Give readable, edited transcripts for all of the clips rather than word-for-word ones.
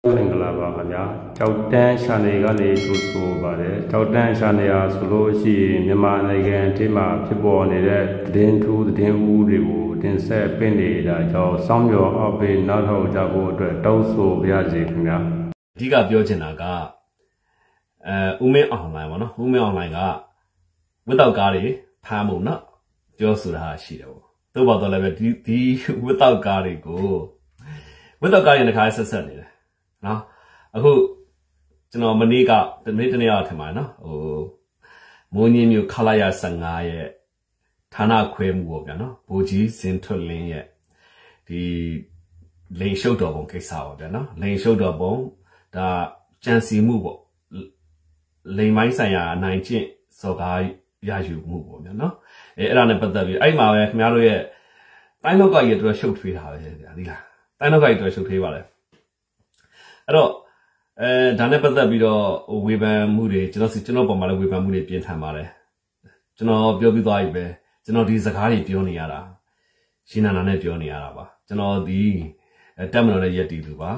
မင်္ဂလာပါခင်ဗျာကြောက်တန်းရှာနေကနေကြိုဆိုပါတယ်ကြောက်တန်းရှာနေရဆိုလို့ရှိရင်မြန်မာနိုင်ငံအထက်မှာဖြစ်ပေါ်နေတဲ့သတင်းထူးသတင်းဦးတွေကိုတင်ဆက်ပေးနေတာကြောင့်စောင့်မျှော်အောက်ပေးနောက်ထောက်ကြဖို့အတွက်တောင်းဆိုပါရစေခင်ဗျာအဓိကပြောချင်တာကဦးမင်းအွန်လိုင်းပေါ့နော်ဦးမင်းအွန်လိုင်းကဝတ်တော့ကားတွေဖမ်းဖို့နော်ပြောဆိုတာရှိတယ်ပေါ့သို့ပါတော့လည်းပဲဒီဝတ်တော့ကားတွေကိုဝတ်တော့ကားတွေတစ်ခါဆက်နေတယ်နော်အခုကျွန်တော်မနေ့ကတနေ့ထင်ပါနော်မိုးညင်းမျိုးခလာရ15ရဲ့ဌာနခွဲမှုပေါ့ဗျာနော်ဘိုးကြီးစင်ထွတ်လင်းရဲ့ဒီလိန်ရှုပ်တော်ပုံကိစ္စပေါ့ဗျာနော်လိန်ရှုပ်တော်ပုံဒါကြံစီမှုပေါ့လိန်မိုင်းဆိုင်ရာနိုင်ကျင့်စော်ကားရယူမှုပေါ့ဗျာနော်အဲ့ဒါနဲ့ပတ်သက်ပြီးအဲ့မှာပဲခင်ဗျားတို့ရဲ့တိုင်းလောက်ကကြီးတို့ရှုပ်ထွေးတာပဲဗျာဒီလားတိုင်းလောက်ကကြီးတို့ရှုပ်ထွေးပါလေအဲ့တော့ဒါနဲ့ပတ်သက်ပြီးတော့ဝေဖန်မှုတွေကျွန်တော်ပုံမှာလည်းဝေဖန်မှုတွေပြင်းထန်ပါတယ်ကျွန်တော်ပြောပြီးသွားပြီပဲကျွန်တော်ဒီစကားတွေပြောနေရတာရှင်းနာနဲ့ပြောနေရတာပါကျွန်တော်ဒီတက်မတော်နဲ့ရက်တီလူပါ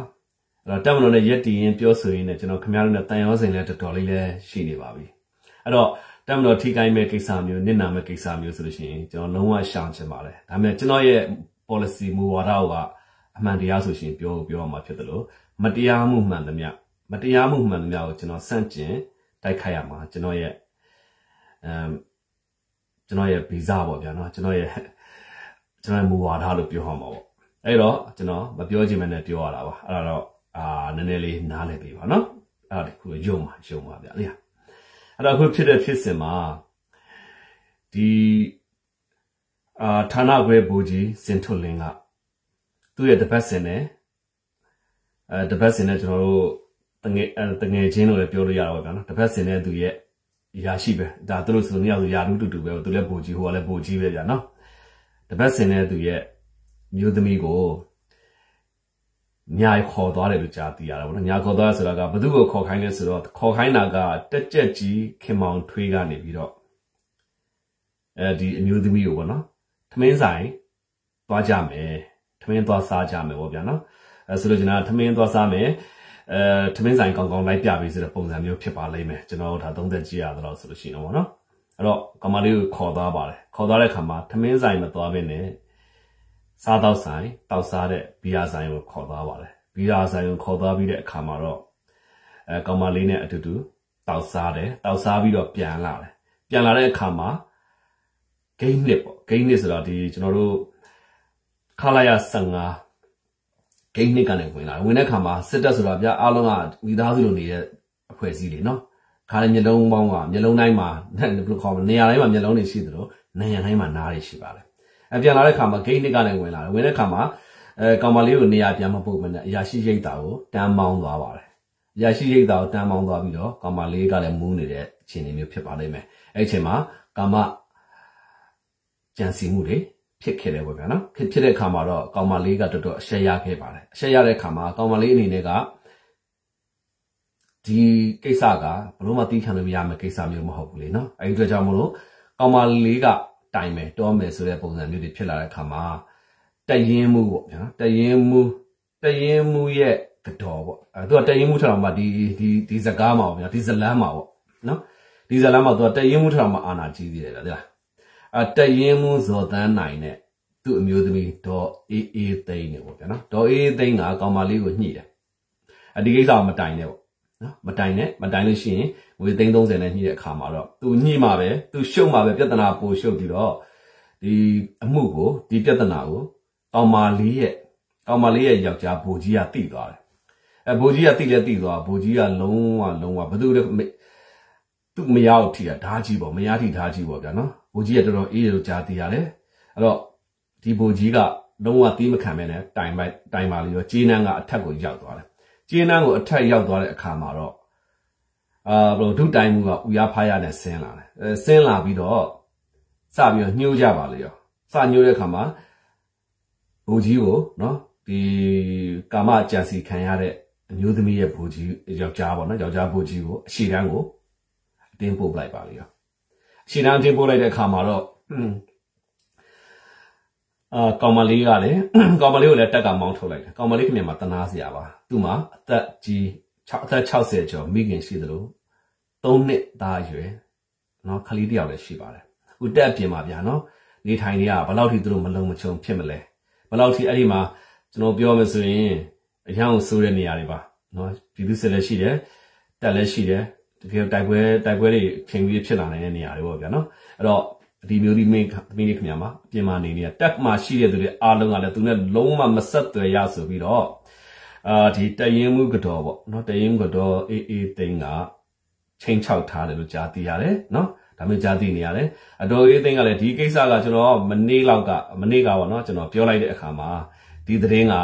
အဲ့တော့တက်မတော်နဲ့ရက်တီရင်ပြောဆိုရင်းနဲ့ကျွန်တော်ခင်ဗျားတို့နဲ့တန်ရောစင်လည်းတော်တော်လေးလည်းရှိနေပါပြီအဲ့တော့တက်မတော်ထိကိုင်းမဲ့ကိစ္စမျိုးနစ်နာမဲ့ကိစ္စမျိုးဆိုလို့ရှိရင်ကျွန်တော်လုံးဝရှောင်ချင်ပါတယ်ဒါပေမဲ့ကျွန်တော်ရဲ့ policy မူဝါဒကအမှန်တရားဆိုရှင်ပြောရမှာဖြစ်တယ်လို့မတရားမှုမှန်သမျှကိုကျွန်တော်စန့်ကျင်တိုက်ခိုက်ရမှာကျွန်တော်ရဲ့ဗီဇပေါ့ဗျာနော်ကျွန်တော်ရဲ့မူဝါဒလို့ပြောဟောမှာပေါ့အဲ့တော့ကျွန်တော်မပြောချင်မနဲ့ပြောရတာပါအဲ့တော့နည်းနည်းလေးနားလည်ပြီပါနော်အဲ့ဒါတခုယုံပါဗျာလေအဲ့တော့အခုဖြစ်တဲ့ဖြစ်စဉ်မှာဒီဌာနခွဲဘိုးကြီးစင်ထွတ်လင်းကသူ့ရဲ့တပတ်စင်နဲ့ကျွန်တော်တို့တငယ်ချင်းလို့လည်းပြောလို့ရတာပေါ့ဗျာနော်တပတ်စင်နဲ့သူရဲ့ရာရှိပဲဒါသူတို့ဆိုနေရာဆိုရာတူပဲသူလည်းဘိုးကြီးဟိုကလည်းဘိုးကြီးပဲဗျာနော်တပတ်စင်နဲ့သူရဲ့မျိုးသမီးကိုညာခေါ်သွားတယ်လို့ကြားသိရတာပေါ့နော်ညာခေါ်သွားဆိုတာကဘသူ့ကိုခေါ်ခိုင်းလဲဆိုတော့ခေါ်ခိုင်းတာကတက်ကြက်ကြီးခင်မောင်ထွေးကနေပြီးတော့ဒီအမျိုးသမီးကိုပေါ့နော်ထမင်းဆိုင်သွားကြမယ်ထမင်းသွားစားကြမယ်ပေါ့ဗျာနော်ဆိုလို့ကျွန်တော်ထမင်းသွားစားမယ်ထမင်းဆိုင်ကောင်းလိုက်ပြပေးဆိုတဲ့ပုံစံမျိုးဖြစ်ပါလိမ့်မယ်ကျွန်တော်တို့ဒါသုံးသက်ကြည့်ရတော့ဆိုလို့ရှိရင်ပေါ့နော်အဲ့တော့ကမလေးကိုခေါ်သွားပါတယ်ခေါ်သွားတဲ့အခါမှာထမင်းဆိုင်မသွားဘဲနဲ့စားတော့ဆိုင်တောက်စားတဲ့ဘီယာဆိုင်ကိုခေါ်သွားပါတယ်ဘီယာဆိုင်ကိုခေါ်သွားပြီးတဲ့အခါမှာတော့ကမလေးနဲ့အတူတူတောက်စားပြီးတော့ပြန်လာတဲ့အခါမှာဂိမ်းနစ်ပေါ့ဂိမ်းနစ်ဆိုတော့ဒီကျွန်တော်တို့ခလာရ15ဂိမ်းနစ်ကနေဝင်တဲ့အခါမှာစစ်တပ်ဆိုတာဗျာအားလုံးကမိသားစုလိုနေတဲ့အဖွဲ့အစည်းတွေနော်ခါလည်းမျိုးလုံးတိုင်းမှာဘယ်လိုခေါ်မလဲနေရာတိုင်းမှာမျိုးလုံးတွေရှိသလိုနိုင်ငံတိုင်းမှာနားတွေရှိပါတယ်ပြန်လာတဲ့အခါမှာဂိမ်းနစ်ကနေဝင်တဲ့အခါမှာကောင်မလေးကိုနေရာပြန်မပို့မနဲ့အရာရှိရိတ်တာကိုတန်းမောင်းသွားပါတယ်အရာရှိရိတ်တာကိုတန်းမောင်းသွားပြီးတော့ကောင်မလေးကလည်းမူးနေတဲ့အခြေအနေမျိုးဖြစ်ပါလိမ့်မယ်အဲ့အချိန်မှာကာမကြံစီမှုတွေဖြစ်ခဲ့တယ်ပေါ့ဗျာနော်ဖြစ်တဲ့အခါမှာတော့ကောင်မလေးကတော်တော်အရှက်ရခဲ့ပါတယ်အရှက်ရတဲ့အခါမှာကောင်မလေးအနေနဲ့ကဒီကိစ္စကဘလို့မှသိခံလို့မရမယ့်ကိစ္စမျိုးမဟုတ်ဘူးလေနော်အဲဒီအတွက်ကြောင့်မလို့ကောင်မလေးကတိုင်မယ်တောမယ်ဆိုတဲ့ပုံစံမျိုးတွေဖြစ်လာတဲ့အခါမှာတရင်မှုပေါ့ဗျာတရင်မှုရဲ့ကတော့ပေါ့သူကတရင်မှုထအောင်မှဒီစကားမှာပေါ့ဗျာဒီဇလန်းမှာပေါ့နော်ဒီဇလန်းမှာသူကတရင်မှုထအောင်မှအာနာကြီးသေးတယ်ဗျာတရင်မှုဇော်တန်းနိုင်နဲ့သူ့အမျိုးသမီးဒေါ်အေးသိန်းနေပေါ့ဗျာနော်ဒေါ်အေးသိန်းကကောင်မလေးကိုညှိတယ်ဒီကိစ္စကမတိုင်နဲ့ပေါ့နော်မတိုင်လို့ရှိရင်ငွေ330နဲ့ညှိတဲ့အခါမှာတော့သူညှိမှာပဲသူရှုံမှာပဲပြဿနာပိုရှုပ်ပြီးတော့ဒီအမှုကိုဒီပြဿနာကိုကောင်မလေးရဲ့ယောက်ျားဘိုးကြီးကတိသွားတယ်ဘိုးကြီးကတိသွားဘိုးကြီးကလုံးဝဘသူသူမရအောင်ထိတာဓာကြီးပေါ့မရထိဓာကြီးပေါ့ဗျာနော်ဘိုးကြီးကတော်တော်အေးလို့ကြားသိရတယ်အဲ့တော့ဒီဘိုးကြီးကလုံးဝသီးမခံမဲနဲ့တိုင်ပါလို့ရောကျေးနန်းကအထက်ကိုရောက်သွားတယ်ကျေးနန်းကိုအထက်ရောက်သွားတဲ့အခါမှာတော့ဘလို့ဒုတိုင်မှုကဥရဖားရနဲ့ဆင်းလာတယ်ဆင်းလာပြီးတော့စပြီးတော့ညှိုးကြပါလေရောစညှိုးတဲ့အခါမှာဘိုးကြီးကိုနော်ဒီကာမကြံစီခံရတဲ့အမျိုးသမီးရဲ့ဘိုးကြီးယောက်ျားပေါ့နော်ယောက်ျားဘိုးကြီးကိုအရှိတန်းကိုအတင်းပို့လိုက်ပါလေရောအရှိတန်းအတင်းပို့လိုက်တဲ့အခါမှာတော့ ကောင်မလေးကလည်းကောင်မလေးကိုလည်းတက်ကမောင်းထုတ်လိုက်တယ်ကောင်မလေးခင်ဗျာမှာတနာစရာပါသူ့မှာအသက်60ကျော်မိခင်ရှိသလို3နှစ်သားရွယ်နော်ခလေးတယောက်လည်းရှိပါတယ်အခုတက်အပြင်မှာဗျာနော်နေထိုင်နေရဘယ်လောက်ထိသူတို့မလုံမချုံဖြစ်မလဲဘယ်လောက်ထိအဲ့ဒီမှာကျွန်တော်ပြောမယ်ဆိုရင်အရန်ကိုစိုးတဲ့နေရာတွေပါနော်ပြည်သူစစ်လည်းရှိတယ်တက်လည်းရှိတယ်တကယ်တိုက်ပွဲတွေခင်ပြီးဖြစ်လာနိုင်တဲ့နေရာတွေပေါ့ဗျာနော်အဲ့တော့ဒီမျိုးဒီမင်းခင်ဗျာမှာအပြင်မှာနေနေတာတက်မှာရှိတဲ့သူတွေအားလုံးကလည်းသူနဲ့လုံးဝမဆက်သွယ်ရဆိုပြီးတော့ဒီတရင်မှုကတော့ပေါ့နော်တရင်မှုကတော့အေးသိန်းကချိန်ချောက်ထားတယ်လို့ကြားသိရတယ်နော်ဒါမျိုးကြားသိနေရတယ်အတော်အေးသိန်းကလည်းဒီကိစ္စကကျွန်တော်မနေ့ကပေါ့နော်ကျွန်တော်ပြောလိုက်တဲ့အခါမှာဒီသတင်းက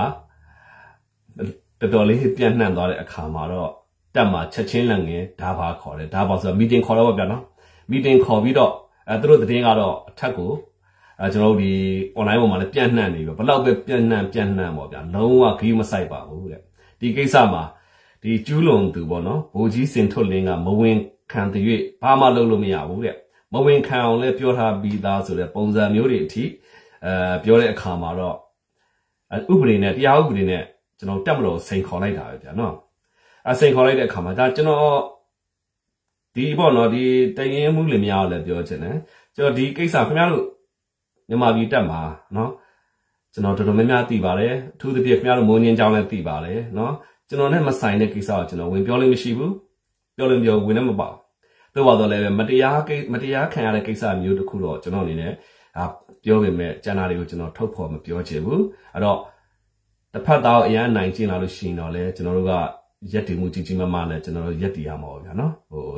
တော်တော်လေးပြန့်နှံ့သွားတဲ့အခါမှာတော့တက်မှာချက်ချင်းလက်ငယ်ဒါပါခေါ်တယ်ဒါပါဆိုတော့ meeting ခေါ်တော့ဗျာနော် meeting ခေါ်ပြီးတော့သူတို့သတင်းကတော့အထက်ကိုကျွန်တော်တို့ဒီ online ပေါ်မှာလည်းပြန့်နှံ့နေပြီဘယ်လောက်ပဲပြန့်နှံ့ပေါ့ဗျာလုံးဝဂိမ်းမဆိုင်ပါဘူးတဲ့ဒီကိစ္စမှာဒီကျူးလွန်သူပေါ့နော်ဗိုလ်ကြီးစင်ထွတ်လင်းကမဝင်ခံတရွေ့ဘာမှလုပ်လို့မရဘူးတဲ့မဝင်ခံအောင်လည်းပြောထားပြီးသားဆိုတဲ့ပုံစံမျိုးတွေအထိပြောတဲ့အခါမှာတော့ဥပဒေနဲ့တရားဥပဒေနဲ့ကျွန်တော်တက်မလို့စိန်ခေါ်လိုက်တာပဲဗျာနော်စိန်ခေါ်လိုက်တဲ့အခါမှာဒါကျွန်တော်ဒီပေါ့နော်ဒီတရင်မှုလင်များလည်းပြောချင်တယ်ကျွန်တော်ဒီကိစ္စခင်ဗျားတို့မြန်မာပြည်တက်မှာနော်ကျွန်တော်တော်တော်များများသိပါတယ်အထူးသဖြင့်ခင်ဗျားတို့မိုးငင်းကြောင်းလည်းသိပါတယ်နော်ကျွန်တော်နဲ့မဆိုင်တဲ့ကိစ္စကိုကျွန်တော်ဝင်ပြောလို့မရှိဘူးပြောလို့ပြောဝင်လည်းမပေါ့တော့ပါတော့လည်းမတရားခံရတဲ့ကိစ္စမျိုးတစ်ခုတော့ကျွန်တော်အနေနဲ့ပြောပေမဲ့ကျန်တာတွေကိုကျွန်တော်ထုတ်ဖော်မပြောချင်ဘူးအဲ့တော့တစ်ဖက်သားအရန်နိုင်ကျင်လာလို့ရှိရင်တော့လေကျွန်တော်တို့ကရက်တည်မှုကြီးမားမားနဲ့ကျွန်တော်တို့ရက်တည်ရမှာပေါ့ဗျာနော်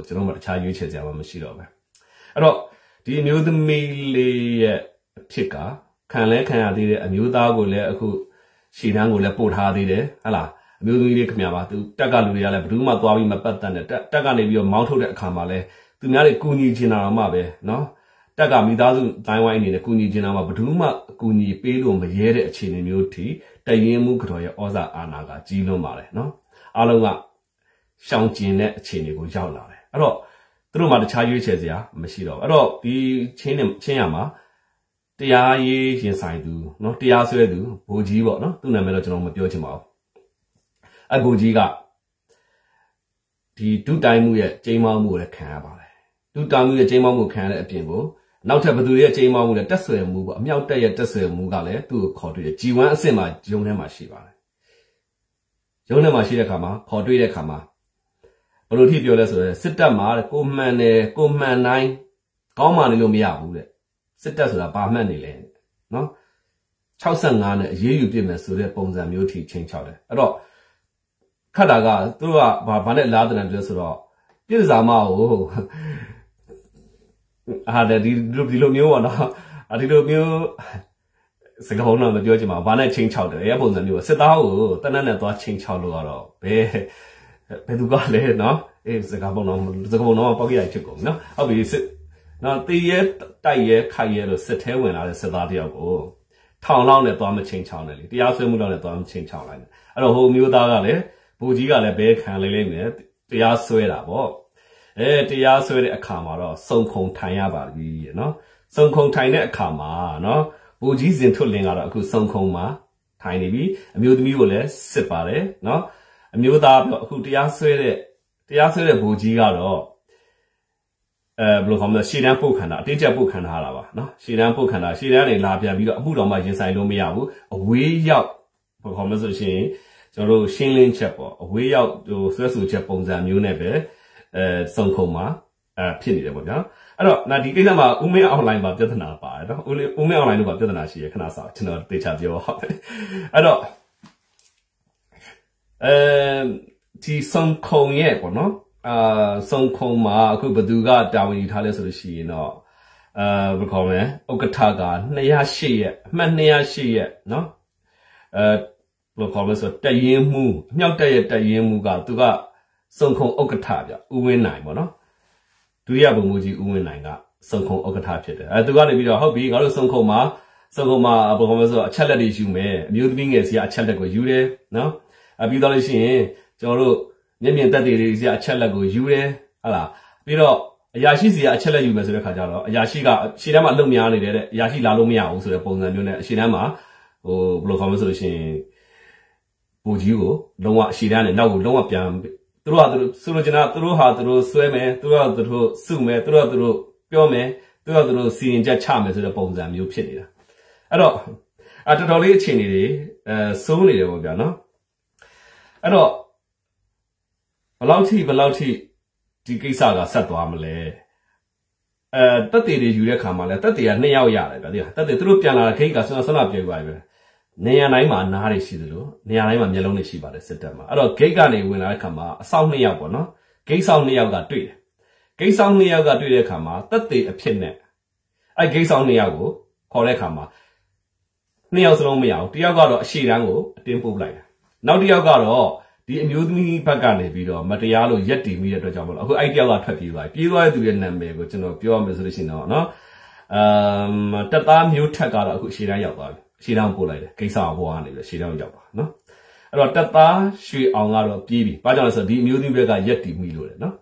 ကျွန်တော်တို့တခြားရွေးချယ်စရာမရှိတော့ပဲအဲ့တော့ဒီအမျိုးသမီးလေးရဲ့အဖြစ်ကခံလဲခံရသေးတဲ့အမျိုးသားကိုလည်းအခုရှီတန်းကိုလည်းပို့ထားသေးတယ်ဟဟလားအမျိုးသမီးလေးခင်ဗျာပါသူတက်ကလူတွေကလည်းဘယ်သူမှသွားပြီးမပတ်သက်နဲ့တက်ကနေပြီးတော့မောင်းထုတ်တဲ့အခါမှာလဲသူများတွေကူညီချင်တာတော့မှပဲနော်တက်ကမိသားစုတိုင်းဝိုင်းအနေနဲ့ကူညီချင်တာမှဘယ်သူမှအကူညီပေးလို့မရဲတဲ့အခြေအနေမျိုးထိတရင်မှုကြော်ရဲ့ဩဇာအာဏာကကြီးလွန်းပါတယ်နော်အားလုံးကရှောင်ကျင်တဲ့အခြေအနေကိုရောက်လာတယ်အဲ့တော့သူတို့မှတခြားရွေးချယ်စရာမရှိတော့ဘူးအဲ့တော့ဒီချင်းရမှာတရားရေးရင်ဆိုင်သူနော်တရားစွဲသူဘိုလ်ကြီးပေါ့နော်သူ့နာမည်တော့ကျွန်တော်မပြောချင်ပါဘူးအဘိုလ်ကြီးကဒီဒုတိုင်းမှုရဲ့ကျိန်းမောင်းမှုကိုလည်းခံရပါတယ်ဒုတိုင်းမှုရဲ့ကျိန်းမောင်းမှုခံရတဲ့အပြင်ကိုနောက်ထပ်ဘသူရဲ့ကျိန်းမောင်းမှုနဲ့တက်ဆွဲမှုပေါ့အမြောက်တက်ရဲ့တက်ဆွဲမှုကလည်းသူ့ကိုခေါ်တွေ့တယ် G1 အဆင့်မှာရုံထဲမှာရှိပါတယ်ရုံထဲမှာရှိတဲ့အခါမှာခေါ်တွေ့တဲ့အခါမှာဘယ်လိုထိပြောလဲဆိုတော့စစ်တပ်မှာကိုမှန်တယ်ကိုမှန်တိုင်းကောင်းမှနေလို့မရဘူးတဲ့စစ်တပ်ဆိုတာဘာမှတ်နေလဲနော်65နဲ့အရေးယူပြစ်မယ်ဆိုတဲ့ပုံစံမျိုးထိချိန်ချောက်တယ်အဲ့တော့ခတ်တာကသူတို့ကဘာနဲ့လားတဲ့ပြောဆိုတော့ပြည်စာမကိုဒီလိုမျိုးပေါ့နော်ဒီလိုမျိုးစကားလုံးတော့မပြောချင်ပါဘူးဘာနဲ့ချိန်ချောက်တယ်အဲ့ပုံစံမျိုးစစ်သားကိုတနက်နဲ့သွားချိန်ချောက်လို့ကတော့ဘယ်သူကလဲနော်စကားပုံတော့ပေါက်ကြရဖြစ်ကုန်နော်ဟုတ်ပြီစစ်နော်တေးရဲတိုက်ရဲခိုက်ရဲလို့စစ်ထဲဝင်လာတဲ့စစ်သားတယောက်ကိုထောင်လောက်နဲ့သွားမချိန်ချောက်နဲ့လေတရားစွဲမှုလောက်နဲ့သွားမချိန်ချောက်လိုက်အဲ့တော့ဟိုမျိုးသားကလည်းဘူကြီးကလည်းဘဲခံလိမ့်မယ်တရားစွဲတာပေါ့တရားစွဲတဲ့အခါမှာတော့စုံခုံထိုင်ရပါပြီနော်စုံခုံထိုင်တဲ့အခါမှာနော်ဘူကြီးစင်ထွတ်လင်းကတော့အခုစုံခုံမှာထိုင်နေပြီအမျိုးသမီးကိုလည်းစစ်ပါတယ်နော်အမျိုးသားပြောအခုတရားစွဲတဲ့ဘူကြီးကတော့ဘယ်လိုခေါ်မလဲရှေ့တန်းပုတ်ခန္ဓာအတင်းကျပ်ပုတ်ခန္ဓာလာပါနော်ရှေ့တန်းပုတ်ခန္ဓာရှေ့တန်းနေလာပြန်ပြီးတော့အမှုတော်မှရင်ဆိုင်လို့မရဘူးအဝေးရောက်ဘယ်လိုခေါ်မလဲဆိုရှင်ကျွန်တော်တို့ရှင်းလင်းချက်ပေါ့အဝေးရောက်ဟိုဆွဲဆိုချက်ပုံစံမျိုးနဲ့ပဲစုံခုံမှာဖြစ်နေတယ်ပေါ့ဗျာအဲ့တော့ဒီကိစ္စမှာဦးမင်း online ပါပြဿနာပါတယ်နော်ဦးမင်း online လို့ပါပြဿနာရှိရခဏစားကျွန်တော်သေချာပြောအဲ့တော့ဒီစုံခုံရဲ့ပေါ့နော်စုံခုံမှာအခုဘသူကတာဝန်ယူထားလဲဆိုလို့ရှိရင်တော့ဘယ်ခေါ်မလဲဥက္ကဋ္ဌက208ရက်အမှတ်208ရက်နော်ဘယ်လိုခေါ်မလဲဆိုတရင်မှုအမြောက်တက်ရဲ့တရင်မှုကသူကစုံခုံဥက္ကဋ္ဌဗျဦးဝင်းနိုင်ပေါ့နော်ဒုတိယဗိုလ်မှူးကြီးဦးဝင်းနိုင်ကစုံခုံဥက္ကဋ္ဌဖြစ်တယ်သူကနေပြီးတော့ဟုတ်ပြီငါတို့စုံခုံမှာဘယ်လိုခေါ်မလဲဆိုအချက်လက်တွေယူမယ်အမျိုးသမီးငယ်စီကအချက်လက်ကိုယူတယ်နော်ပြီးတော့လို့ရှိရင်ကျွန်တော်တို့မျက်မြင်သက်သေတွေစီကအချက်လက်ကိုယူတယ်ဟုတ်လားပြီးတော့ အရာရှိစီကအချက်လက်ယူမယ်ဆိုတဲ့ခါကျတော့အရာရှိကရှေ့တန်းမှာအလုပ်များနေတယ်တဲ့အရာရှိလာလို့မရဘူးဆိုတဲ့ပုံစံမျိုးနဲ့ရှေ့တန်းမှာဘယ်လိုခေါ်မလဲဆိုလို့ရှိရင်ဘူကြီးကိုလုံးဝရှေ့တန်းနဲ့နောက်ကိုလုံးဝပြန်သူတို့ဆိုလိုချင်တာသူတို့ဟာသူတို့ဆွဲမယ်သူတို့ဟာသူတို့စုမယ်သူတို့ဟာသူတို့ပြောမယ်သူတို့ဟာသူတို့စီရင်ချက်ချမယ်ဆိုတဲ့ပုံစံမျိုးဖြစ်နေတာအဲ့တော့တော်တော်လေးအခြေအနေတွေစိုးနေတယ်ပေါ့ဗျာနော်အဲ့တော့ဘယ်လောက်ထိဒီကိစ္စကဆက်သွားမလဲတက်တေတွေယူတဲ့ခါမှာလဲတက်တေက2ယောက်ရတယ်ဗျာတက်တေသူတို့ပြန်လာတဲ့ခိတ်ကဆွမ်းပြေသွားပြီပဲနေရာတိုင်းမှာနားတွေရှိသလိုနေရာတိုင်းမှာမျက်လုံးတွေရှိပါတယ်စစ်တပ်မှာအဲ့တော့ဂိတ်ကနေဝင်လာတဲ့ခါမှာအဆောင်2ယောက်ပေါ့နော်ဂိတ်ဆောင်2ယောက်ကတွေ့တယ်ဂိတ်ဆောင်2ယောက်ကတွေ့တဲ့ခါမှာတက်တေအဖြစ်နဲ့အဲ့ဂိတ်ဆောင်2ယောက်ကိုခေါ်တဲ့ခါမှာ2ယောက်စလုံးမရဘူးတယောက်ကတော့အရှိတန်းကိုအတင်းပို့လိုက်တယ်နောက်တစ်ယောက်ကတော့ဒီအမျိုးသမီးဘက်ကနေပြီးတော့မတရားလို့ရက်တီမိတဲ့အတွက်ကြောင့်မလို့အခုအဲ့တယောက်ကထွက်ပြေးသွားတဲ့သူရဲ့နာမည်ကိုကျွန်တော်ပြောရမယ်ဆိုလို့ရှိရင်တော့နော်တက်သားမျိုးထက်ကတော့အခုရှေ့တန်းရောက်သွားပြီရှေ့တန်းပို့လိုက်တယ်ကိစ္စဘွားကနေပြီးရှေ့တန်းရောက်သွားနော်အဲ့တော့တက်သားရွှေအောင်ကတော့ပြေးပြီဘာကြောင့်လဲဆိုတော့ဒီအမျိုးသမီးဘက်ကရက်တီမိလို့လေနော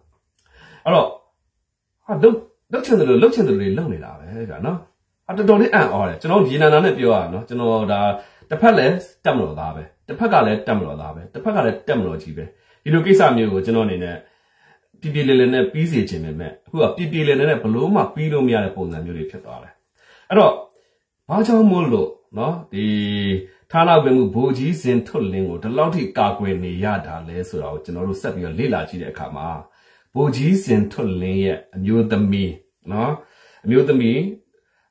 ်အဲ့တော့ဟာလုတ်ချင်တယ်လို့လုတ်နေတာပဲဗျာနော်တော်တော်လေးအံ့ဩတယ်ကျွန်တော်ရေနံနာနဲ့ပြောရအောင်နော်ကျွန်တော်ဒါတစ်ဖက်လည်းတက်မလို့သားပဲတစ်ဖက်ကလည်းတက်မလို့သားပဲတစ်ဖက်ကလည်းတက်မလို့ကြီးပဲဒီလိုကိစ္စမျိုးကိုကျွန်တော်အနေနဲ့ပြပြလေးနဲ့ပြီးစီခြင်းပဲမဲ့အခုကပြလေးနဲ့ဘလို့မှပြီးလို့မရတဲ့ပုံစံမျိုးတွေဖြစ်သွားတယ်အဲ့တော့ဘာကြောင့်မို့လို့နော်ဒီဌာနဝင်မှုဘိုလ်ကြီးစင်ထွတ်လင်းကိုဒီလောက်ထိကာကွယ်နေရတာလဲဆိုတာကိုကျွန်တော်တို့ဆက်ပြီးတော့လေ့လာကြည့်တဲ့အခါမှာဘိုလ်ကြီးစင်ထွတ်လင်းရဲ့အမျိုးသမီးနော်အမျိုးသမီး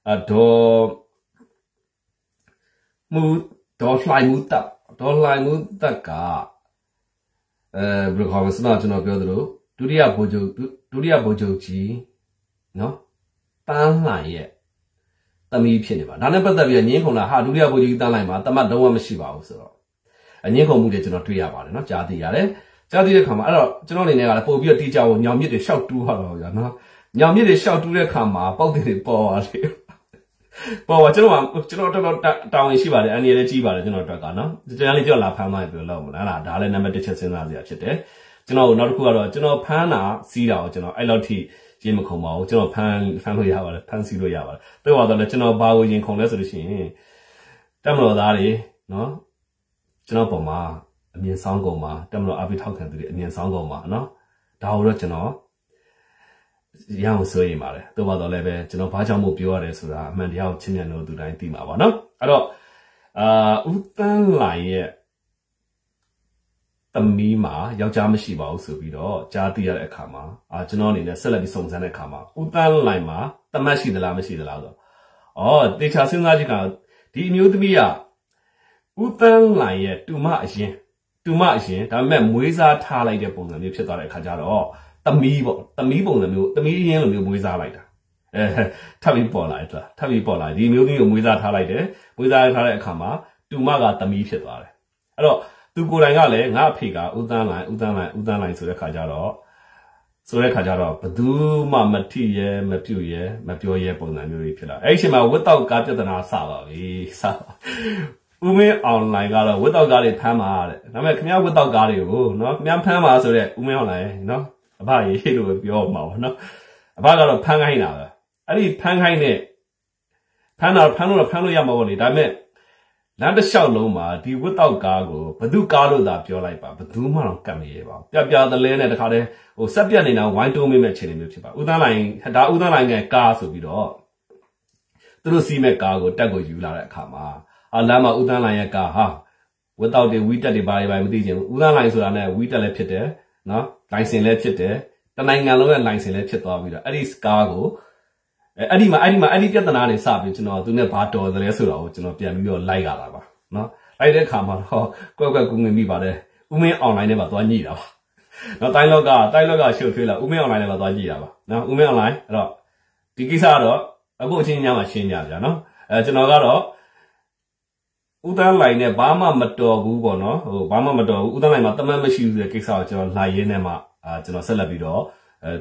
ဒေါ်လှိုင်မှုတက်ကဘယ်လိုခေါ်မလဲစတော့ကျွန်တော်ပြောသလိုဒုတိယဗိုလ်ချုပ်ကြီးနော်တန်းလှိုင်ရဲ့သမီးဖြစ်နေပါဒါနဲ့ပတ်သက်ပြီးငင်းခုံတာဟာဒုတိယဗိုလ်ချုပ်ကြီးတန်းလှိုင်မှာတမတ်လုံးဝမရှိပါဘူးဆိုတော့ငင်းခုံမှုတွေကျွန်တော်တွေ့ရပါတယ်နော်ကြားသိရတယ်ကြားသိတဲ့ခါမှာအဲ့တော့ကျွန်တော်အနေနဲ့ကလည်းပို့ပြီးတော့တီးကြဖို့ညောင်မြစ်တွေရှောက်တူးရတော့ဗျာနော်ညောင်မြစ်တွေရှောက်တူးတဲ့ခါမှာပေါက်တွေပေါ်သွားတယ်ပေါ်ကျွန်တော်တော်တောင်းရင်ရှိပါတယ်အန်ဒီလည်းကြီးပါတယ်ကျွန်တော်အတွက်ကနော်ကျွန်တော်လေးကြောက်လာဖမ်းသွားပြီလို့မလားဒါလည်းနံပါတ်1ချက်စဉ်းစားစရာဖြစ်တယ်ကျွန်တော်နောက်တစ်ခုကတော့ကျွန်တော်ဖမ်းတာစီးတာကိုကျွန်တော်အဲ့လောက်ထိရင်မခုံပါဘူးကျွန်တော်ဖမ်းလို့ရပါတယ်ဖမ်းစီးလို့ရပါတယ်တော့တော့လည်းကျွန်တော်ဘာကိုရင်ခုံလဲဆိုလို့ရှိရင်တက်မတော်သားတွေနော်ကျွန်တော်ပုံမှာအမြင်ဆောင်ကုန်မှာတက်မတော်အပိထောက်ခံသူတွေအမြင်ဆောင်ကုန်မှာနော်ဒါကိုတော့ကျွန်တော်ရအောင်ဆိုရင်ပါတယ်တော့တော့လည်းပဲကျွန်တော်ဘာကြောင့်မို့ပြောရတယ်ဆိုတာအမှန်တရားကိုချင်းမြန်လို့သူတိုင်းသိမှာပါနော်အဲ့တော့ဦးတန်းလှိုင်ရဲ့သမီးမှာယောက်ျားမရှိပါဘူးဆိုပြီးတော့ကြားသိရတဲ့အခါမှာကျွန်တော်အနေနဲ့ဆက်လက်ပြီးစုံစမ်းတဲ့အခါမှာဦးတန်းလှိုင်မှာတမတ်ရှိသလားမရှိသလားဆိုတော့တေချာစဉ်းစားကြည့်ကဒီအမျိုးသမီးကဦးတန်းလှိုင်ရဲ့တူမအရင်ဒါပေမဲ့မွေးစားထားလိုက်တဲ့ပုံစံမျိုးဖြစ်သွားတဲ့အခါကျတော့သမီးပေါ့သမီးပုံစံမျိုးသမီးရင်းလိုမျိုးမွေးစားလိုက်တာထပ်ပြီးပေါ်လာဒီမျိုးကြီးကိုမွေးစားထားလိုက်တယ်မွေးစားထားတဲ့အခါမှာတူမကသမီးဖြစ်သွားတယ်အဲ့တော့သူကိုယ်တိုင်ကလည်းငါအဖေကဦးတန်းလိုင်းဆိုတဲ့ခါကျတော့ဘယ်သူမှမထိရဲမပြုတ်ရဲမပြောရဲပုံစံမျိုးတွေဖြစ်လာအဲ့ဒီအချိန်မှာဝတ်တောက်ကားပြဿနာစပါပြီဦးမင်းအွန်လိုင်းကတော့ဝတ်တောက်ကားတွေဖမ်းပါတဲ့ဒါပေမဲ့ခင်ဗျားဝတ်တောက်ကားတွေကိုနော်ခင်ဗျားဖမ်းပါဆိုတဲ့ဦးမင်းအွန်လိုင်းနော်အဖရေလို့ပြောမှာပါနော်အဖကတော့ဖမ်းခိုင်းတာပဲအဲ့ဒီဖမ်းခိုင်းတဲ့ဖမ်းလို့ရမှာပေါ့လေဒါပေမဲ့လမ်းတစ်လျှောက်လုံးမှာဒီဝတ်တောက်ကားကိုဘသူကားလို့သာပြောလိုက်ပါဘသူမှတော့ကတ်မရပါဘူးပြသလဲနဲ့တခါတည်းဆက်ပြတ်နေတာဝိုင်းတုံးမိမဲ့အခြေအနေမျိုးဖြစ်ပါဦးတန်းလိုင်းကကားဆိုပြီးတော့သူတို့စီးမဲ့ကားကိုတက်ကိုယူလာတဲ့အခါမှာလမ်းမှာဦးတန်းလိုင်းရဲ့ကားဟာဝတ်တောက်တွေဝီတက်တွေဘာတွေမသိချင်ဘူးဦးတန်းလိုင်းဆိုတာနဲ့ဝီတက်လည်းဖြစ်တယ်နော်လိုင်စင်လည်းဖြစ်တယ်တနိုင်ငံလုံးရဲ့လိုင်စင်လည်းဖြစ်သွားပြီးတော့အဲ့ဒီကားကိုအဲ့ဒီပြဿနာတွေစပြီးကျွန်တော်သူနဲ့ဘာတော်တယ်လဲဆိုတာကိုကျွန်တော်ပြန်ပြီးတော့လိုက်ရတာပါနော်လိုက်တဲ့အခါမှာတော့ကွက်ကူငင်မိပါတယ်ဦးမင်းအွန်လိုင်းထဲမှာသွားညှိတာပါနော်တိုင်းလောကရှုပ်ထွေးလာဦးမင်းအွန်လိုင်းထဲမှာသွားညှိတာပါနော်ဦးမင်းအွန်လိုင်းအဲ့တော့ဒီကိစ္စကတော့အခုအချင်းညမှာရှင်းကြဗျာနော်ကျွန်တော်ကတော့ဦးတန်းလိုင်းနဲ့ဘာမှမတော်ဘူးပေါ့နော်ဘာမှမတော်ဘူးဦးတန်းလိုင်းမှာတမန်မရှိဘူးဆိုတဲ့ကိစ္စကိုကျွန်တော်လှိုင်ရင်းနဲ့မှကျွန်တော်ဆက်လက်ပြီးတော့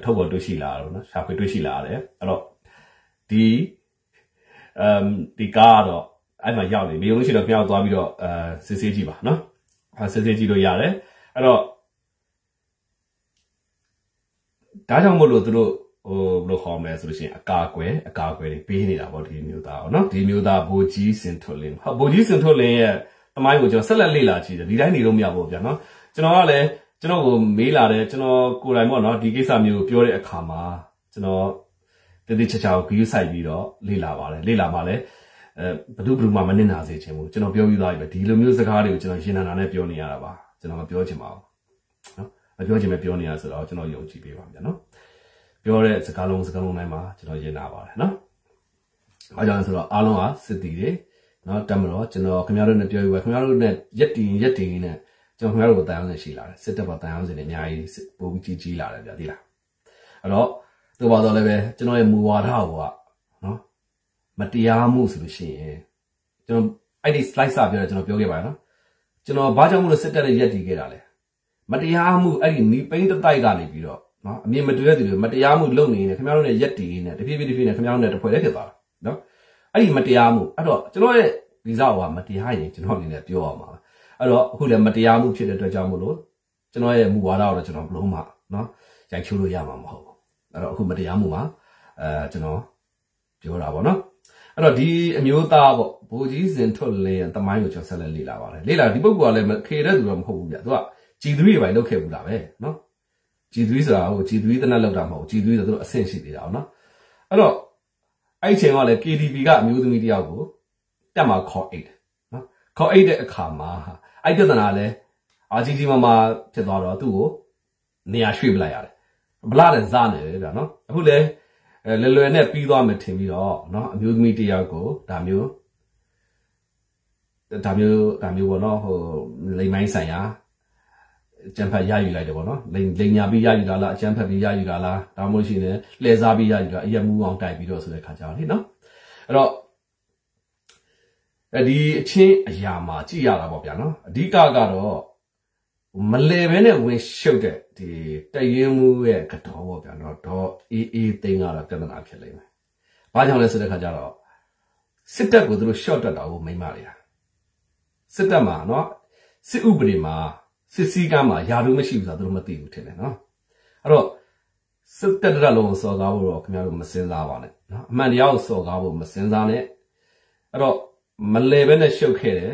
ထုတ်ပေါ်တွေ့ရှိလာတော့နော်ရှာဖွေတွေ့ရှိလာရတယ်အဲ့တော့ဒီကားတော့အဲ့မှာရောက်နေပြီလို့ရှိတော့ပြောင်းသွားပြီးတော့စစ်ဆေးကြည့်ပါနော်စစ်ဆေးကြည့်လို့ရတယ်အဲ့တော့ဒါကြောင့်မို့လို့သူတို့ ဘယ်လိုခေါ်မလဲဆိုလို့ရှိရင်အကာအကွယ်တွေပေးနေတာပေါ့ဒီမျိုးသားနော်ဒီမျိုးသားဘိုကြီးစင်ထွတ်လင်းဘိုကြီးစင်ထွတ်လင်းရဲ့တမိုင်းကိုကျွန်တော်ဆက်လက်လေ့လာကြည့်တယ်ဒီတိုင်းနေလို့မရဘူးဗျာနော်ကျွန်တော်ကလည်းကျွန်တော်ကိုမေးလာတယ်ကျွန်တော်ကိုယ်တိုင်ပေါ့နော်ဒီကိစ္စမျိုးပြောတဲ့အခါမှာကျွန်တော်တတိချာချာကိုဂရုစိုက်ပြီးတော့လေ့လာပါလေဘယ်သူမှမနစ်နာစေချင်ဘူးကျွန်တော်ပြောပြီးသားပြီပဲဒီလိုမျိုးစကားတွေကိုကျွန်တော်ရင်နာနာနဲ့ပြောနေရတာပါကျွန်တော်မပြောချင်ပါဘူးနော်မပြောချင်ပဲပြောနေရဆိုတော့ကျွန်တော်ယုံကြည်ပေးပါဗျာနော်ပြောတဲ့စကားလုံးတိုင်းမှာကျွန်တော်ရင်နာပါတယ်နော်အားကြောင့်ဆိုတော့အားလုံးကစစ်တီတွေနော်တမတော်ကျွန်တော်ခင်ဗျားတို့နဲ့ပြောပြီးပါခင်ဗျားတို့နဲ့ရက်တီနဲ့ကျွန်တော်ခင်ဗျားတို့ကိုတန်အောင်စင်ရှိလာတယ်စစ်တပ်ပေါ်တန်အောင်စင်နဲ့အများကြီးပို့ပြီးကြီးလာတယ်ဗျာသိလားအဲ့တော့သူ့ဘာတော့လည်းပဲကျွန်တော်ရဲ့မူဝါဒကိုကနော်မတရားမှုဆိုလို့ရှိရင်ကျွန်တော်အဲ့ဒီ slide စပြောတယ်ကျွန်တော်ပြောခဲ့ပါနော်ကျွန်တော်ဘာကြောင့်မို့လို့စစ်တပ်နဲ့ရက်တီခဲ့တာလဲမတရားမှုအဲ့ဒီနီးပိန်းတိုက်ကနေပြီးတော့နော်အမြင်မတွေ့တဲ့သူတွေမတရားမှုလုပ်နေနေခင်ဗျားတို့နဲ့ရက်တီနေတဖြည်းဖြည်းနဲ့ခင်ဗျားတို့နဲ့တဖွဲလေးဖြစ်သွားတာနော်အဲ့ဒီမတရားမှုအဲ့တော့ကျွန်တော်ရဲ့ဗီဇကမတရားရင်ကျွန်တော်အနေနဲ့ပြောအောင်ပါအဲ့တော့အခုလည်းမတရားမှုဖြစ်တဲ့အတွက်ကြောင့်မို့လို့ကျွန်တော်ရဲ့မူဝါဒကိုတော့ကျွန်တော်ဘလို့မှနော်ရိုက်ချိုးလို့ရမှာမဟုတ်ဘူးအဲ့တော့အခုမတရားမှုမှာကျွန်တော်ပြောတာပေါ့နော်အဲ့တော့ဒီအမျိုးသားပေါ့ဘိုးကြီးစင်ထွတ်လင်းရဲ့တမိုင်းကိုကျွန်တော်ဆက်လက်လေ့လာပါတယ်လေ့လာဒီပုဂ္ဂိုလ်ကလည်းခေတဲ့သူတော့မဟုတ်ဘူးဗျသူက G3 တွေပဲလုပ်ခဲ့ဘူးလားပဲနော် G3 ဆိုတာဟို G3 တနက်လောက်တာမဟုတ် G3 ဆိုတော့အဆင့်ရှိသေးတာနော်အဲ့တော့အဲ့ချိန်ကလည်း KTV ကအမျိုးသမီးတယောက်ကိုတက်မှာခေါ်အိတ်နော်ခေါ်အိတ်တဲ့အခါမှာအဲ့ပြဿနာလဲကြီးမားဖြစ်သွားတော့သူ့ကိုနေရာရွှေ့ပလိုက်ရတယ်ဗလာတဲ့စားနေတယ်ဗျာနော်အခုလဲလွယ်နဲ့ပြီးသွားမှထင်ပြီးတော့နော်အမျိုးသမီးတယောက်ကိုဒါမျိုးပေါ့နော်ဟိုလိမ်မိုင်းဆိုင်ရာအကျန်းဖတ်ရယူလိုက်တယ်ပေါ့နော်လိမ်ညာပြီးရယူတာလားအကျန်းဖတ်ပြီးရယူတာလားဒါမှမဟုတ်ရှိရင်လှည့်စားပြီးရယူတာအရက်မူအောင်တိုက်ပြီးတော့ဆိုတဲ့ခါကြတော့လေနော်အဲ့တော့ဒီအချင်းအရာမှာကြည့်ရတာပေါ့ဗျာနော်အဓိကကတော့မလဲဘဲနဲ့ဝင်ရှုပ်တဲ့ဒီတရင်မှုရဲ့ကတော့ပေါ့ဗျာနော်တော့အေးသိန်းကတော့ပြဿနာဖြစ်လိမ့်မယ်။ဘာကြောင့်လဲဆိုတဲ့ခါကျတော့စစ်တပ်ကိုသူတို့ short တက်တာကိုမိမတွေစစ်တပ်မှာနော်စစ်ဥပဒေမှာစစ်စည်းကမ်းမှာယာတို့မရှိဘူးဆိုတာသူတို့မသိဘူးထင်တယ်နော်အဲ့တော့စစ်တပ်တလုံးစော်ကားဖို့တော့ခင်ဗျားတို့မစင်စားပါနဲ့နော်အမှန်တရားကိုစော်ကားဖို့မစင်စားနဲ့အဲ့တော့မလဲပဲနဲ့ရှုပ်ခဲ့တယ်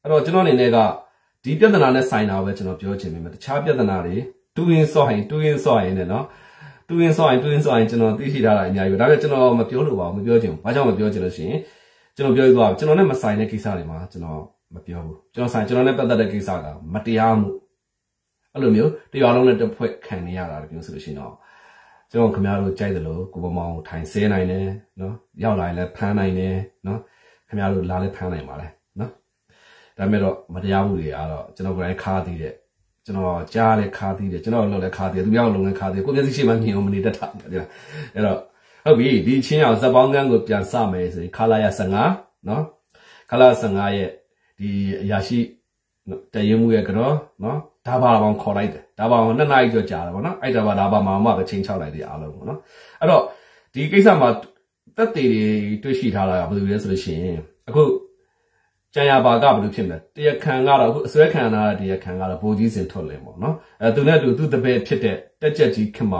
အဲ့တော့ကျွန်တော်အနေနဲ့ကဒီပြဿနာနဲ့ဆိုင်တာပဲကျွန်တော်ပြောချင်ပေမဲ့တခြားပြဿနာတွေတူရင်စောရင်နဲ့နော်တူရင်စောရင်ကျွန်တော်သိရှိထားတာအများကြီးပဲဒါပေမဲ့ကျွန်တော်မပြောလို့ပါဘူးမပြောချင်ဘူးဘာကြောင့်မပြောချင်လို့ရှိရင်ကျွန်တော်ပြောရသွားကျွန်တော်နဲ့မဆိုင်တဲ့ကိစ္စတွေမှာကျွန်တော်မပြောဘူးကျွန်တော်နဲ့ပတ်သက်တဲ့ကိစ္စကမတရားမှုအဲ့လိုမျိုးတရားလုံးနဲ့တစ်ဖွဲ့ခံနေရတာပြောဆိုလို့ရှိရင်တော့ကျွန်တော်ခင်ဗျားတို့ကြိုက်တယ်လို့ကိုပမောင်ထိုင်ဆဲနိုင်တယ်နော်ရောက်လာရင်လည်းဖမ်းနိုင်တယ်နော်ခင်ဗျားတို့လာလည်းဖမ်းနိုင်ပါလေနော်ဒါပေမဲ့တော့မတရားမှုတွေကတော့ကျွန်တော်ကိုယ်တိုင်ခါသေးတယ်ကျွန်တော်ကြားလည်းခါသေးတယ်ကျွန်တော်လုံးလည်းခါသေးတယ်သူများလုံးလည်းခါသေးတယ်ကိုမျက်စိရှိမှမြင်အောင်မနေတတ်တာအဲ့တော့ဟုတ်ပြီဒီချင်းအောင်ဇက်ပေါင်းကန်းကိုပြန်စမယ်ဆိုရင်ခလာရ15နော်ခလာ15ရဲ့ဒီအရာရှိတရင်မှုရဲ့ကတော့နော်ဒါပါပေါင်းခေါ်လိုက်တယ်ဒါပါပေါင်း2နာရီကျော်ကြာတယ်ဗောနော်အဲ့ဒါပါမှပဲချင်းချောက်လိုက်တယ်အားလုံးဗောနော်အဲ့တော့ဒီကိစ္စမှာတက်သေးတွေတွေ့ရှိထားတာကဘယ်လိုလဲဆိုလို့ရှိရင်အခုကျန်ရပါကဘယ်လိုဖြစ်မလဲတရားခံကတော့အခုအစွဲခံရတဲ့တရားခံကတော့ဘိုးကြီးစင်ထွက်လင်းဗောနော်သူနဲ့သူတပည့်ဖြစ်တဲ့တက်ကြက်ကြီးခင်မေ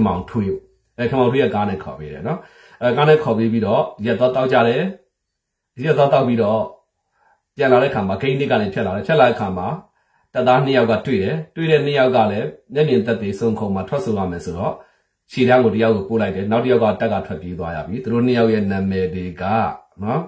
ာင်ထွေးခင်မောင်ထွေးကကားနဲ့ခေါ်ပေးတယ်နော်ကားနဲ့ခေါ်ပေးပြီးတော့ရက်တော့တောက်ကြတယ်ရက်တော့တောက်ပြီးတော့ပြန်လာတဲ့ခါမှာဂိမ်းနစ်ကနေဖြတ်လာတဲ့ခါမှာတပ်သား2ယောက်ကတွေ့တဲ့2ယောက်ကလည်းမျက်မြင်သက်သေစုံခုံမှာထွက်ဆိုရမယ်ဆိုတော့ခြေတန်းကိုတယောက်ကိုပို့လိုက်တယ်နောက်တစ်ယောက်ကတက်ကထွက်ပြေးသွားရပြီသူတို့2ယောက်ရဲ့နာမည်တွေကနော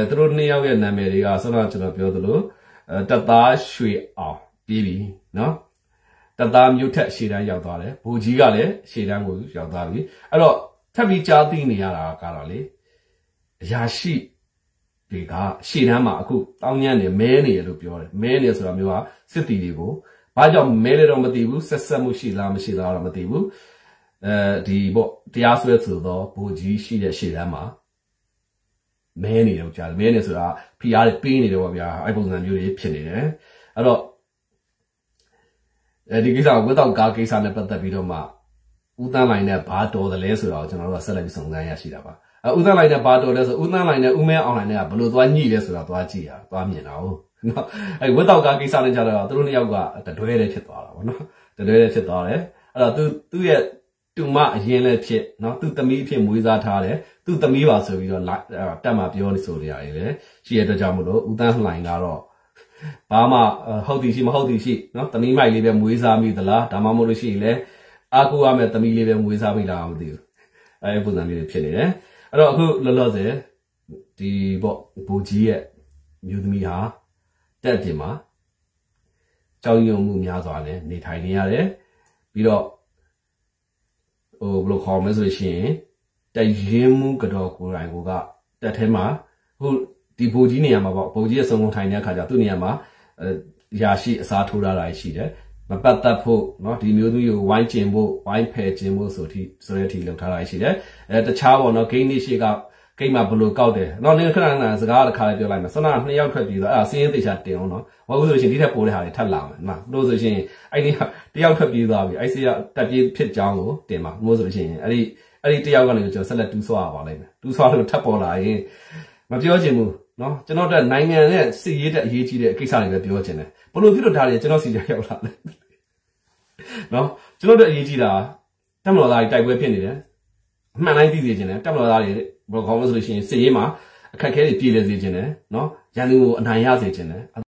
်သူတို့2ယောက်ရဲ့နာမည်တွေကဆိုတော့ကျွန်တော်ပြောသလိုတပ်သားရွှေအောင်ပြေးပြီနော်တပ်သားမြို့ထက်ခြေတန်းရောက်သွားတယ်ဘူကြီးကလည်းခြေတန်းကိုရောက်သွားပြီအဲ့တော့ထပ်ပြီးကြားသိနေရတာကတော့လေအရာရှိတွေကရှေ့တန်းမှာအခုတောင်းညံ့နေမဲနေရလို့ပြောတယ်မဲနေဆိုတာမျိုးကစစ်တီတွေကိုဘာကြောင့်မဲလဲတော့မသိဘူးဆက်ဆက်မှုရှိလားမရှိလားတော့မသိဘူးဒီပေါ့တရားစွဲဆိုတော့ဘူကြီးရှိတဲ့ရှေ့တန်းမှာမဲနေတော့ကြားတယ်မဲနေဆိုတာဖိအားတွေပေးနေတယ်ပေါ့ဗျာအဲ့ပုံစံမျိုးတွေဖြစ်နေတယ်အဲ့တော့ဒီကိစ္စကိုဝတ်တော့ကားကိစ္စနဲ့ပတ်သက်ပြီးတော့မှဦးတန်းလိုင်းနဲ့ဘာတော်တယ်လဲဆိုတော့ကျွန်တော်တို့ကဆက်လက်ပြီးစုံစမ်းရရှိတာပါဦးသန်းလိုင်းနဲ့ဘာတော်လဲဆိုဦးသန်းလိုင်းနဲ့ဦးမဲအောင်လိုင်းနဲ့ကဘယ်လိုသွားညှိလဲဆိုတာသွားကြည့်ရသွားမြင်တာဟုတ်နော်အဲ့ဝတ်တော့ကားကိစ္စနဲ့ကြတော့သူတို့နှစ်ယောက်ကတတွဲတည်းဖြစ်သွားတာဗောနော်တတွဲတည်းဖြစ်သွားတယ်အဲ့တော့သူ့ရဲ့ တူမအရင်လည်းဖြစ်နော်သူသမီးအဖြစ်မွေးစားထားတယ်သူသမီးပါဆိုပြီးတော့တက်မှာပြောနေဆိုကြရတယ်လေရှိရတဲ့ကြောင့်မလို့ဦးတန်းလှိုင်ကတော့ဘာမှဟုတ်သည်ရှိမဟုတ်သည်ရှိနော်သမီးမိုက်လေးပဲမွေးစားမိသလားဒါမှမဟုတ်လို့ရှိရင်လည်းအာကူရမယ်သမီးလေးပဲမွေးစားမိလားမသိဘူးအဲပုံစံလေးတွေဖြစ်နေတယ်အဲ့တော့အခုလောလောဆယ်ဒီပေါ့ဘူကြီးရဲ့မျိုးသမီးဟာတက်ပြင်မှာကြောက်ရွံ့မှုများစွာနဲ့နေထိုင်နေရတယ်ပြီးတော့ဘယ်လိုခေါ်မလဲဆိုရှင်တရင်မှုကတော့ကိုယ်တိုင်ကတက်ထဲမှာအခုဒီဘူကြီးနေရာမှာပေါ့ဘူကြီးရဲ့စုံလုံးထိုင်တဲ့အခါကျသူ့နေရာမှာရာရှိအစားထိုးထားတာရှိတယ်မပတ်သက်ဖို့เนาะဒီမျိုးသမီးကိုဝိုင်းကျင်ဖို့ဝိုင်းဖယ်ကျင်ဖို့ဆိုတဲ့အထိလောက်ထားတာရှိတယ်တခြားပေါ့เนาะဂိမ်းနေရှိကဂိမ်းမှာဘယ်လိုကောက်တယ်เนาะနေခဏခဏစကားတစ်ခါလေးပြောလိုက်မယ်ဆန္ဒ2ယောက်ထွက်ပြီးတော့အဲ့ဒါစင်းရင်တေချာတင်အောင်เนาะဘာလို့ဆိုရှင်ဒီထက်ပိုတဲ့ဟာတွေထပ်လာမယ်နော်လို့ဆိုရှင်အဲ့ဒီတယောက်ထွက်ပြေးသွားပြီအဲ့စီကတက်ပြေးဖြစ်ကြောင်းကိုတင်ပါလို့ဆိုရှင်အဲ့ဒီတယောက်ကနေကျွန်တော်ဆက်လက်တူးဆွားပါလိုက်မယ်တူးဆွားလို့ထပ်ပေါ်လာရင်မပြောချင်ဘူးနော်ကျွန်တော်တို့နိုင်ငံရဲ့စစ်ရေးတဲ့အရေးကြီးတဲ့ကိစ္စတွေပဲပြောချင်တယ်ဘလို့ဖြစ်လို့ဒါတွေကျွန်တော်စီရောက်လာတယ်နော်ကျွန်တော်တို့အရေးကြီးတာတက်မတော်သားတွေတိုက်ပွဲဖြစ်နေတယ်အမှန်တိုင်းသိစေချင်တယ်တက်မတော်သားတွေဘယ်လိုခေါ်မလဲဆိုလို့ရှိရင်စစ်ရေးမှာအခက်အခဲတွေပြည်လည်စေချင်တယ်နော်ရန်သူကိုအနိုင်ရစေချင်တယ်